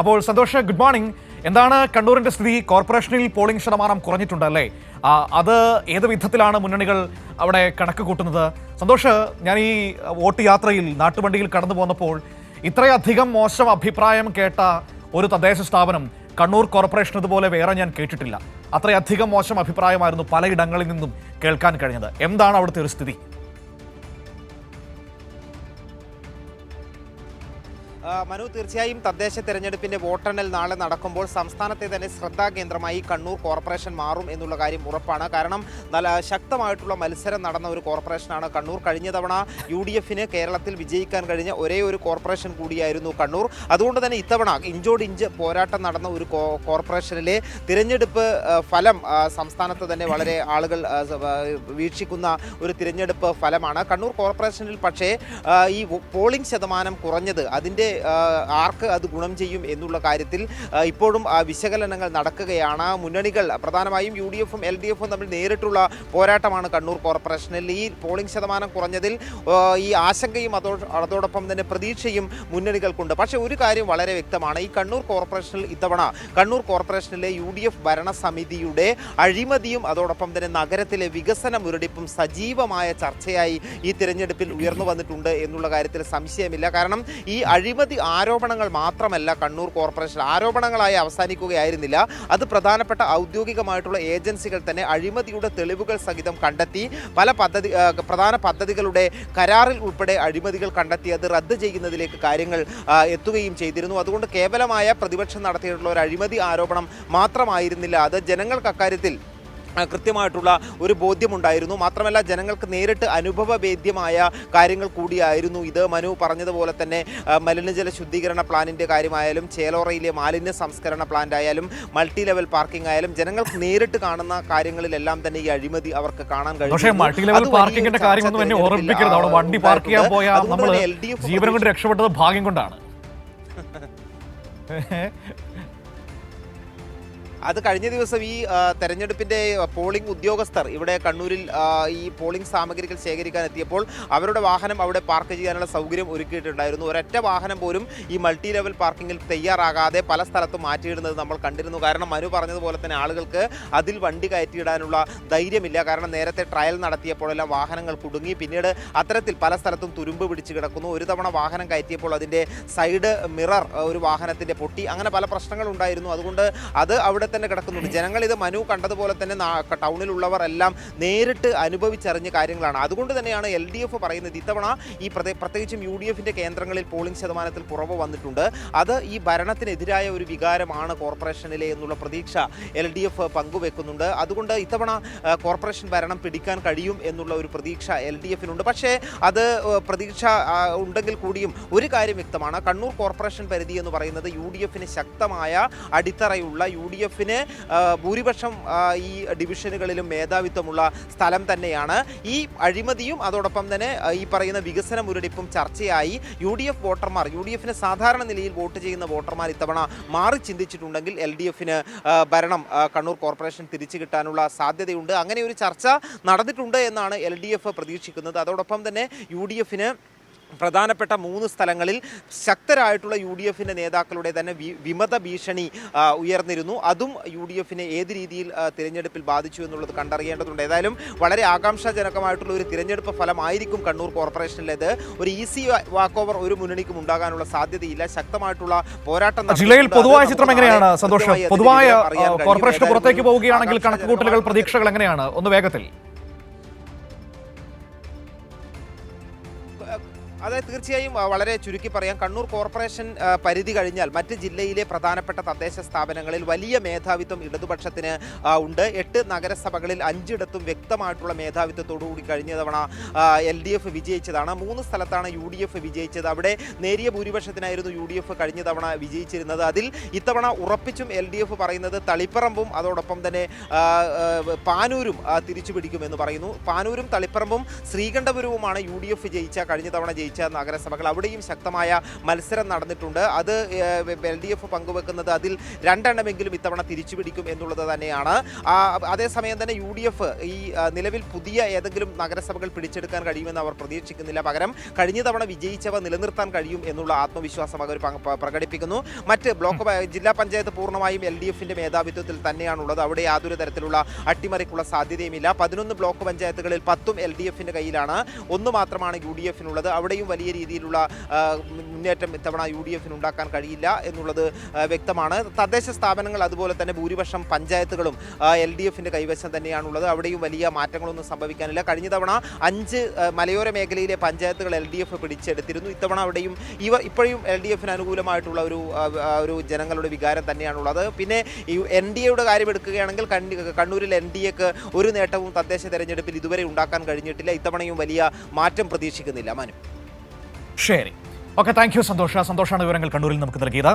അപ്പോൾ Santhosh, good morning. എന്താണ് കണ്ണൂരിന്റെ സ്ഥിതി? കോർപ്പറേഷനിൽ പോളിംഗ് ശതമാനം കുറഞ്ഞിട്ടുണ്ടല്ലേ? അത് ഏത് വിധത്തിലാണ് മുന്നണികൾ അവിടെ കണക്ക് കൂട്ടുന്നത്? സന്തോഷ്, ഞാൻ ഈ വോട്ട് യാത്രയിൽ നാട്ടുവണ്ടിയിൽ കടന്നു പോന്നപ്പോൾ ഇത്രയധികം മോശം അഭിപ്രായം കേട്ട ഒരു തദ്ദേശ സ്ഥാപനം കണ്ണൂർ കോർപ്പറേഷൻ ഇതുപോലെ വേറെ ഞാൻ കേട്ടിട്ടില്ല. അത്രയധികം മോശം അഭിപ്രായമായിരുന്നു പലയിടങ്ങളിൽ നിന്നും കേൾക്കാൻ കഴിഞ്ഞത്. എന്താണ് അവിടുത്തെ ഒരു സ്ഥിതി? മനു, തീർച്ചയായും തദ്ദേശ തെരഞ്ഞെടുപ്പിന്റെ വോട്ടെണ്ണൽ നാളെ നടക്കുമ്പോൾ സംസ്ഥാനത്തെ തന്നെ ശ്രദ്ധാകേന്ദ്രമായി കണ്ണൂർ കോർപ്പറേഷൻ മാറും എന്നുള്ള കാര്യം ഉറപ്പാണ്. കാരണം നല്ല ശക്തമായിട്ടുള്ള മത്സരം നടന്ന ഒരു കോർപ്പറേഷനാണ് കണ്ണൂർ. കഴിഞ്ഞ തവണ UDFന് കേരളത്തിൽ വിജയിക്കാൻ കഴിഞ്ഞ ഒരേ ഒരു കോർപ്പറേഷൻ കൂടിയായിരുന്നു കണ്ണൂർ. അതുകൊണ്ട് തന്നെ ഇത്തവണ ഇഞ്ചോടിഞ്ച് പോരാട്ടം നടന്ന ഒരു കോർപ്പറേഷനിലെ തിരഞ്ഞെടുപ്പ് ഫലം സംസ്ഥാനത്ത് തന്നെ വളരെ ആളുകൾ വീക്ഷിക്കുന്ന ഒരു തിരഞ്ഞെടുപ്പ് ഫലമാണ് കണ്ണൂർ കോർപ്പറേഷനിൽ. പക്ഷേ ഈ പോളിംഗ് ശതമാനം കുറഞ്ഞത് അതിൻ്റെ ആർക്ക് അത് ഗുണം ചെയ്യും എന്നുള്ള കാര്യത്തിൽ ഇപ്പോഴും വിശകലനങ്ങൾ നടക്കുകയാണ്. മുന്നണികൾ പ്രധാനമായും UDFും LDFും തമ്മിൽ നേരിട്ടുള്ള പോരാട്ടമാണ് കണ്ണൂർ കോർപ്പറേഷനിൽ. ഈ പോളിംഗ് ശതമാനം കുറഞ്ഞതിൽ ഈ ആശങ്കയും അതോടൊപ്പം തന്നെ പ്രതീക്ഷയും മുന്നണികൾക്കുണ്ട്. പക്ഷേ ഒരു കാര്യം വളരെ വ്യക്തമാണ്. ഈ കണ്ണൂർ കോർപ്പറേഷനിൽ ഇത്തവണ കണ്ണൂർ കോർപ്പറേഷനിലെ UDF ഭരണസമിതിയുടെ അഴിമതിയും അതോടൊപ്പം തന്നെ നഗരത്തിലെ വികസന മുരടിപ്പും സജീവമായ ചർച്ചയായി ഈ തിരഞ്ഞെടുപ്പിൽ ഉയർന്നു വന്നിട്ടുണ്ട് എന്നുള്ള കാര്യത്തിൽ സംശയമില്ല. കാരണം ഈ അഴിമതി ആരോപണങ്ങൾ മാത്രമല്ല കണ്ണൂർ കോർപ്പറേഷൻ ആരോപണങ്ങളായി അവസാനിക്കുകയായിരുന്നില്ല. അത് പ്രധാനപ്പെട്ട ഔദ്യോഗികമായിട്ടുള്ള ഏജൻസികൾ തന്നെ അഴിമതിയുടെ തെളിവുകൾ സഹിതം കണ്ടെത്തി പല പ്രധാന പദ്ധതികളുടെ കരാറിൽ ഉൾപ്പെടെ അഴിമതികൾ കണ്ടെത്തി അത് റദ്ദ് ചെയ്യുന്നതിലേക്ക് കാര്യങ്ങൾ എത്തുകയും ചെയ്തിരുന്നു. അതുകൊണ്ട് കേവലമായ പ്രതിപക്ഷം നടത്തിയിട്ടുള്ള ഒരു അഴിമതി ആരോപണം മാത്രമായിരുന്നില്ല അത്. ജനങ്ങൾക്ക് അക്കാര്യത്തിൽ കൃത്യമായിട്ടുള്ള ഒരു ബോധ്യമുണ്ടായിരുന്നു. മാത്രമല്ല ജനങ്ങൾക്ക് നേരിട്ട് അനുഭവവേദ്യമായ കാര്യങ്ങൾ കൂടിയായിരുന്നു ഇത്. മനു പറഞ്ഞതുപോലെ തന്നെ മലിനജല ശുദ്ധീകരണ പ്ലാന്റിൻ്റെ കാര്യമായാലും ചേലോറയിലെ മാലിന്യ സംസ്കരണ പ്ലാന്റ് ആയാലും മൾട്ടി ലെവൽ പാർക്കിംഗ് ആയാലും ജനങ്ങൾക്ക് നേരിട്ട് കാണുന്ന കാര്യങ്ങളിലെല്ലാം തന്നെ ഈ അഴിമതി അവർക്ക് കാണാൻ കഴിയും. പക്ഷേ മൾട്ടി ലെവൽ പാർക്കിങ്ങിന്റെ കാര്യമൊന്നും എന്നെ ഓർമ്മിപ്പിക്കരുത്. അവിടെ വണ്ടി പാർക്ക് ചെയ്യാൻ പോയാൽ നമ്മൾ ജീവനം കൊണ്ട് രക്ഷപ്പെട്ടത് ഭാഗ്യം കൊണ്ടാണ്. അത് കഴിഞ്ഞ ദിവസം ഈ തെരഞ്ഞെടുപ്പിൻ്റെ പോളിംഗ് ഉദ്യോഗസ്ഥർ ഇവിടെ കണ്ണൂരിൽ ഈ പോളിംഗ് സാമഗ്രികൾ ശേഖരിക്കാൻ എത്തിയപ്പോൾ അവരുടെ വാഹനം അവിടെ പാർക്ക് ചെയ്യാനുള്ള സൗകര്യം ഒരുക്കിയിട്ടുണ്ടായിരുന്നു. ഒരൊറ്റ വാഹനം പോലും ഈ മൾട്ടി ലെവൽ പാർക്കിങ്ങിൽ തയ്യാറാകാതെ പല സ്ഥലത്തും മാറ്റിയിടുന്നത് നമ്മൾ കണ്ടിരുന്നു. കാരണം മനു പറഞ്ഞതുപോലെ തന്നെ ആളുകൾക്ക് അതിൽ വണ്ടി കയറ്റിയിടാനുള്ള ധൈര്യമില്ല. കാരണം നേരത്തെ ട്രയൽ നടത്തിയപ്പോഴെല്ലാം വാഹനങ്ങൾ കുടുങ്ങി. പിന്നീട് അത്തരത്തിൽ പല സ്ഥലത്തും തുരുമ്പ് പിടിച്ച് കിടക്കുന്നു. ഒരു തവണ വാഹനം കയറ്റിയപ്പോൾ അതിൻ്റെ സൈഡ് മിറർ ഒരു വാഹനത്തിൻ്റെ പൊട്ടി. അങ്ങനെ പല പ്രശ്നങ്ങളുണ്ടായിരുന്നു. അതുകൊണ്ട് അത് അവിടെ തന്നെ കിടക്കുന്നുണ്ട്. ജനങ്ങൾ ഇത് മനു കണ്ടതുപോലെ തന്നെ ടൗണിലുള്ളവർ എല്ലാം നേരിട്ട് അനുഭവിച്ചറിഞ്ഞ കാര്യങ്ങളാണ്. അതുകൊണ്ട് തന്നെയാണ് LDF പറയുന്നത് ഇത്തവണ ഈ പ്രത്യേകിച്ചും UDFിൻ്റെ കേന്ദ്രങ്ങളിൽ പോളിംഗ് ശതമാനത്തിൽ കുറവ് വന്നിട്ടുണ്ട്. അത് ഈ ഭരണത്തിനെതിരായ ഒരു വികാരമാണ് കോർപ്പറേഷനിലെ എന്നുള്ള പ്രതീക്ഷ LDF പങ്കുവെക്കുന്നുണ്ട്. അതുകൊണ്ട് ഇത്തവണ കോർപ്പറേഷൻ ഭരണം പിടിക്കാൻ കഴിയും എന്നുള്ള ഒരു പ്രതീക്ഷ LDFിനുണ്ട്. പക്ഷേ അത് പ്രതീക്ഷ ഉണ്ടെങ്കിൽ കൂടിയും ഒരു കാര്യം വ്യക്തമാണ്. കണ്ണൂർ കോർപ്പറേഷൻ പരിധി എന്ന് പറയുന്നത് UDFിന് ശക്തമായ അടിത്തറയുള്ള UDFിന് ഭൂരിപക്ഷം ഈ ഡിവിഷനുകളിലും മേധാവിത്വമുള്ള സ്ഥലം തന്നെയാണ്. ഈ അഴിമതിയും അതോടൊപ്പം തന്നെ ഈ പറയുന്ന വികസന മുരടിപ്പും ചർച്ചയായി UDFിന് സാധാരണ നിലയിൽ വോട്ട് ചെയ്യുന്ന വോട്ടർമാർ ഇത്തവണ മാറി ചിന്തിച്ചിട്ടുണ്ടെങ്കിൽ LDFിന് ഭരണം കണ്ണൂർ കോർപ്പറേഷൻ തിരിച്ചു കിട്ടാനുള്ള സാധ്യതയുണ്ട്. അങ്ങനെ ഒരു ചർച്ച നടന്നിട്ടുണ്ട് എന്നാണ് LDF പ്രതീക്ഷിക്കുന്നത്. അതോടൊപ്പം തന്നെ UDFിന് പ്രധാനപ്പെട്ട 3 സ്ഥലങ്ങളിൽ ശക്തരായിട്ടുള്ള UDFിൻ്റെ നേതാക്കളുടെ തന്നെ വിമത ഭീഷണി ഉയർന്നിരുന്നു. അതും UDFിനെ ഏത് രീതിയിൽ തിരഞ്ഞെടുപ്പിൽ ബാധിച്ചു എന്നുള്ളത് കണ്ടറിയേണ്ടതുണ്ട്. ഏതായാലും വളരെ ആകാംക്ഷാജനകമായിട്ടുള്ള ഒരു തിരഞ്ഞെടുപ്പ് ഫലമായിരിക്കും കണ്ണൂർ കോർപ്പറേഷനിലേത്. ഒരു ഈസി വാക്ക് ഓവർ ഒരു മുന്നണിക്കും ഉണ്ടാകാനുള്ള സാധ്യതയില്ല. ശക്തമായിട്ടുള്ള പോരാട്ടം. ജില്ലയിൽ പൊതുവായ ചിത്രം എങ്ങനെയാണ് സന്തോഷം? പൊതുവായ കോർപ്പറേഷൻ പുറത്തേക്ക് പോവുകയാണെങ്കിൽ കണക്കുകൂട്ടലുകൾ, പ്രതീക്ഷകൾ എങ്ങനെയാണ്? ഒന്ന് വേഗത്തിൽ. അതെ, തീർച്ചയായും വളരെ ചുരുക്കി പറയാം. കണ്ണൂർ കോർപ്പറേഷൻ പരിധി കഴിഞ്ഞാൽ മറ്റ് ജില്ലയിലെ പ്രധാനപ്പെട്ട തദ്ദേശ സ്ഥാപനങ്ങളിൽ വലിയ മേധാവിത്വം ഇടതുപക്ഷത്തിന് ഉണ്ട്. 8 നഗരസഭകളിൽ 5ഇടത്തും വ്യക്തമായിട്ടുള്ള മേധാവിത്വത്തോടുകൂടി കഴിഞ്ഞ തവണ LDF വിജയിച്ചതാണ്. 3 സ്ഥലത്താണ് UDF വിജയിച്ചത്. അവിടെ നേരിയ ഭൂരിപക്ഷത്തിനായിരുന്നു UDF കഴിഞ്ഞ തവണ വിജയിച്ചിരുന്നത്. അതിൽ ഇത്തവണ ഉറപ്പിച്ചും LDF പറയുന്നത് തളിപ്പറമ്പും അതോടൊപ്പം തന്നെ പാനൂരും തിരിച്ചു പിടിക്കുമെന്ന് പറയുന്നു. പാനൂരും തളിപ്പറമ്പും ശ്രീകണ്ഠപുരവുമാണ് UDF കഴിഞ്ഞ തവണ ജയിച്ച വിജയിച്ച നഗരസഭകൾ അവിടെയും ശക്തമായ മത്സരം നടന്നിട്ടുണ്ട്. അത് LDF പങ്കുവെക്കുന്നത് അതിൽ 2 എണ്ണമെങ്കിലും ഇത്തവണ തിരിച്ചുപിടിക്കും എന്നുള്ളത് തന്നെയാണ്. അതേസമയം തന്നെ UDF ഈ നിലവിൽ പുതിയ ഏതെങ്കിലും നഗരസഭകൾ പിടിച്ചെടുക്കാൻ കഴിയുമെന്ന് അവർ പ്രതീക്ഷിക്കുന്നില്ല. പകരം കഴിഞ്ഞ തവണ വിജയിച്ചവ നിലനിർത്താൻ കഴിയും എന്നുള്ള ആത്മവിശ്വാസം അവർ പ്രകടിപ്പിക്കുന്നു. മറ്റ് ജില്ലാ പഞ്ചായത്ത് പൂർണ്ണമായും LDFന്റെ മേധാവിത്വത്തിൽ തന്നെയാണുള്ളത്. അവിടെ യാതൊരു തരത്തിലുള്ള അട്ടിമറിക്കുള്ള സാധ്യതയുമില്ല. 11 ബ്ലോക്ക് പഞ്ചായത്തുകളിൽ 10ഉം LDFന്റെ കയ്യിലാണ്, 1 മാത്രമാണ് UDFനുള്ളത്. അവിടെയും വലിയ രീതിയിലുള്ള മുന്നേറ്റം ഇത്തവണ UDFന് ഉണ്ടാക്കാൻ കഴിയില്ല എന്നുള്ളത് വ്യക്തമാണ്. തദ്ദേശ സ്ഥാപനങ്ങൾ അതുപോലെ തന്നെ ഭൂരിപക്ഷം പഞ്ചായത്തുകളും LDFന്റെ കൈവശം തന്നെയാണുള്ളത്. അവിടെയും വലിയ മാറ്റങ്ങളൊന്നും സംഭവിക്കാനില്ല. കഴിഞ്ഞ തവണ 5 മലയോര മേഖലയിലെ പഞ്ചായത്തുകൾ LDF പിടിച്ചെടുത്തിരുന്നു. ഇത്തവണ അവിടെയും ഇപ്പോഴും LDFന് അനുകൂലമായിട്ടുള്ള ഒരു ജനങ്ങളുടെ വികാരം തന്നെയാണുള്ളത്. പിന്നെ ഈ NDAയുടെ കാര്യം എടുക്കുകയാണെങ്കിൽ കണ്ണൂരിൽ NDAക്ക് ഒരു നേട്ടവും തദ്ദേശ തെരഞ്ഞെടുപ്പിൽ ഇതുവരെ ഉണ്ടാക്കാൻ കഴിഞ്ഞിട്ടില്ല. ഇത്തവണയും വലിയ മാറ്റം പ്രതീക്ഷിക്കുന്നില്ല. മനു. ശരി, ഓക്കെ, താങ്ക് യു സന്തോഷാണ് വിവരങ്ങൾ കണ്ണൂരിൽ നമുക്ക് നൽകിയത്.